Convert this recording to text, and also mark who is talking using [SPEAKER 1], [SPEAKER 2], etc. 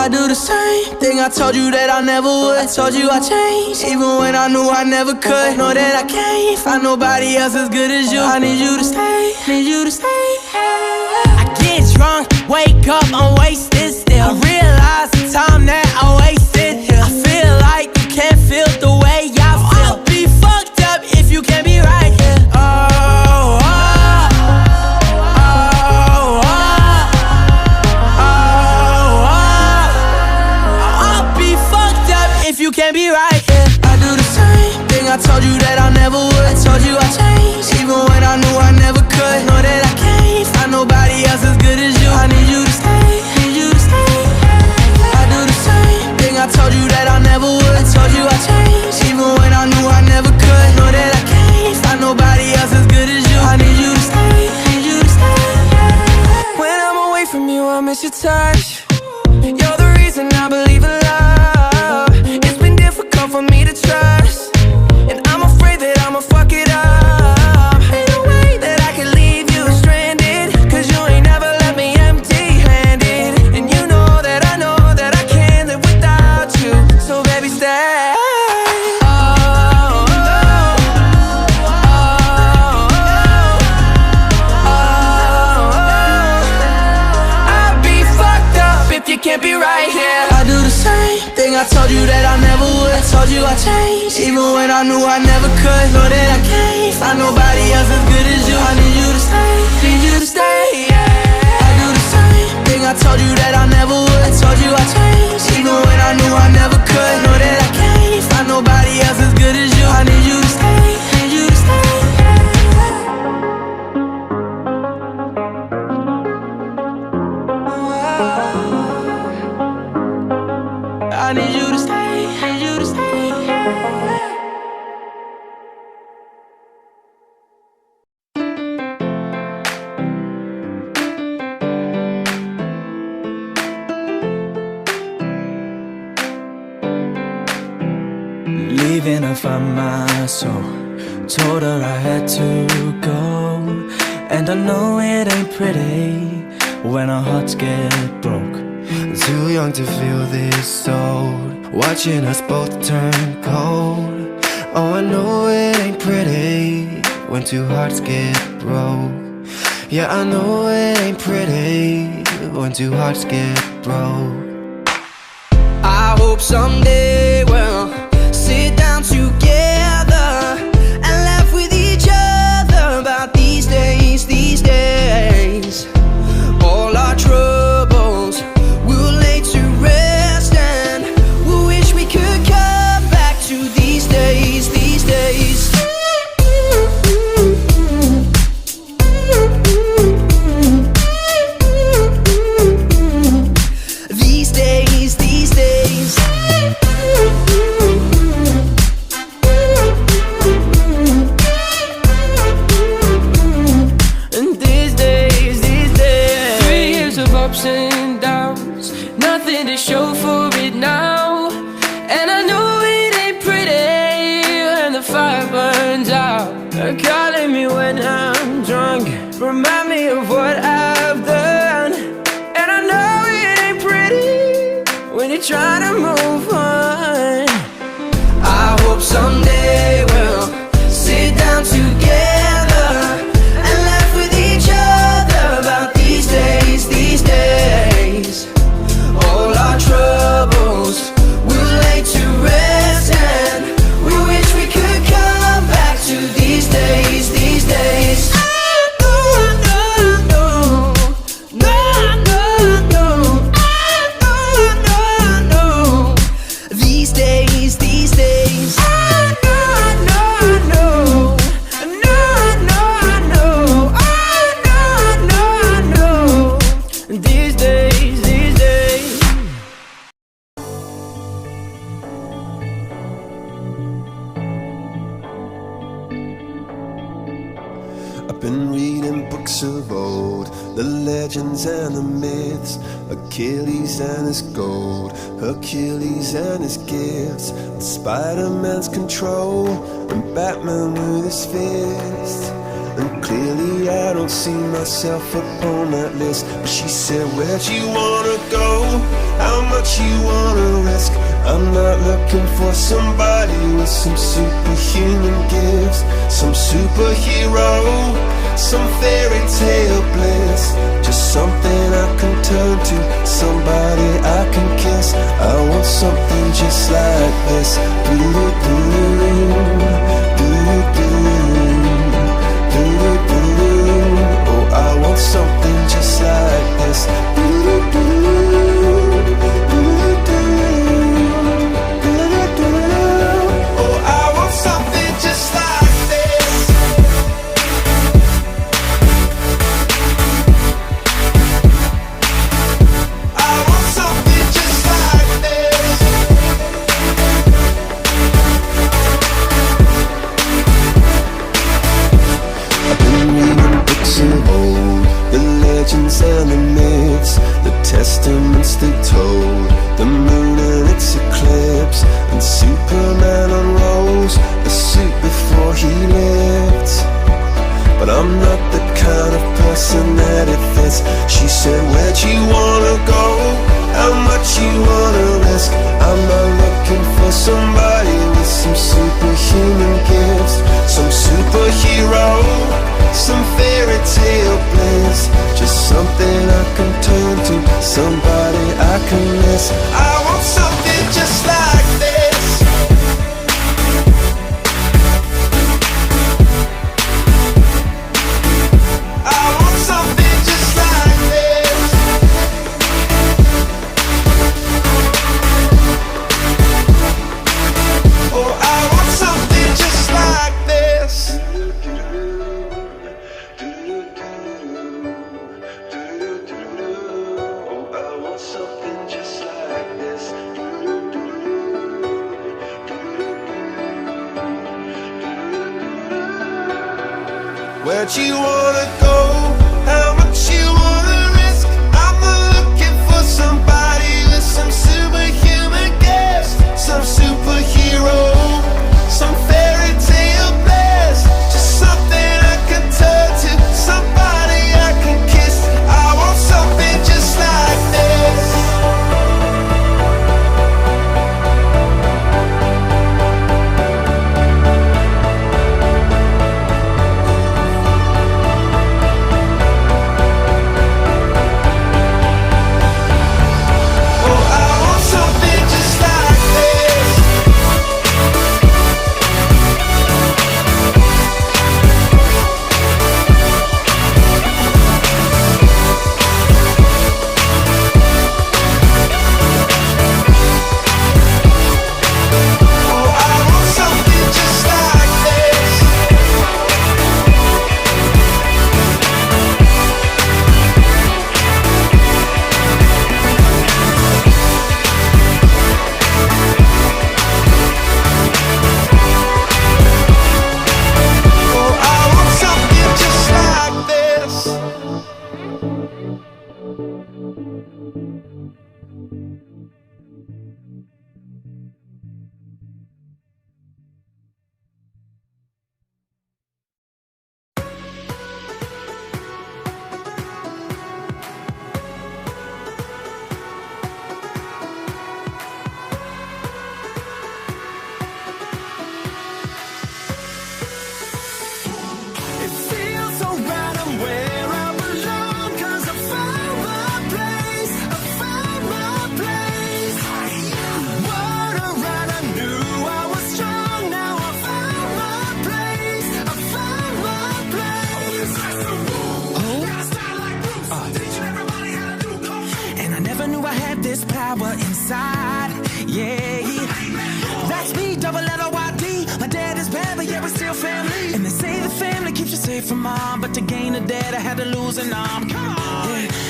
[SPEAKER 1] I do the same thing I told you that I never would. I told you I changed, even when I knew I never could. Know that I can't find nobody else as good as you. I need you to stay, need you to stay. I get drunk, wake up, I'm wasted still. I realize the time that I wasted here. I feel like you can't feel the way I feel. I'll be fucked up if you can't be right here. You can't be right, yeah. I do the same thing I told you that I never would. I told you I changed, even when I knew I never could. Know that I can't find nobody else as good as you. I need you to stay, need you to stay. I do the same thing I told you that I never would. I told you I changed, even when I knew I never could. Know that I can't find nobody else as good as you. I need you to stay, need you to stay. When I'm away from you, I miss your touch. You're the reason I believe in love. For me to trust, and I'm afraid that I'ma fuck it up. Ain't no way that I can leave you stranded, cause you ain't never left me empty-handed. And you know that I can't live without you. So baby, stay. I'll be fucked up if you can't be right here. I do the same thing I told you that I never would. I told you I changed, even when I knew I never could. Know that I can't find nobody else as good as you. I need you to stay, need you to stay, yeah. I do the same thing I told you that I never would. I told you I changed, even when I knew I never could. Know that I can't find nobody else as good as you. I need you to stay, need you to stay, I need you to stay, need you to stay.
[SPEAKER 2] Leaving her from my soul. Told her I had to go. And I know it ain't pretty when our hearts get broke. Too young to feel this old, watching us both turn cold. Oh, I know it ain't pretty when two hearts get broke. Yeah, I know it ain't pretty when two hearts get broke. I hope someday we'll sit down together and laugh with each other about these days, these days. All our troubles we'll lay to rest, and we wish we could come back to these days, these days. These days, these days. And these days, these days. 3 years of ups and downs, nothing to show for it now. And I know it ain't pretty when the fire burns out. They're calling me when I'm drunk, remind me of what I've done. And I know it ain't pretty when you're trying to move on. I hope someday we'll sit down together and laugh with each other about these days, these days. All our troubles we'll lay to rest, and we wish we could come back to these days, these days. These days, these days. These days, these days.
[SPEAKER 3] I've been reading books of old, the legends and the myths, Achilles and his gold, Hercules and his gifts, Spider-Man's control, and Batman with his fist. And clearly I don't see myself upon that list. But she said, where'd you wanna go? I how much you wanna risk. I'm not looking for somebody with some superhuman gifts, some superhero, some fairy tale bliss. Just something I can turn to, somebody I can kiss. I want something just like this. Oh, I want something just like this. And the myths, the testaments they told, the moon and its eclipse, and Superman unrolls a suit before he lived. But I'm not the kind of person that it fits. She said, where'd you wanna go? How much you wanna risk? I'm not looking for somebody with some superhuman gifts, some superhero, some fairy tale bliss. Just something I can turn to, somebody I can miss. I want something just like this. I want something just like this. Oh, I want something just like this. Where'd you wanna go? How much you wanna risk? I'm not looking for somebody with some superhuman gifts, some superhero, some fairy tale bliss. Just something I can turn to, somebody I can kiss. I want something just like this.
[SPEAKER 1] power inside, yeah. That's me, double L-O-Y-D. My dad is bad, but yeah, we're still family. And they say the family keeps you safe from harm, but to gain a dad, I had to lose an arm. Come on, yeah.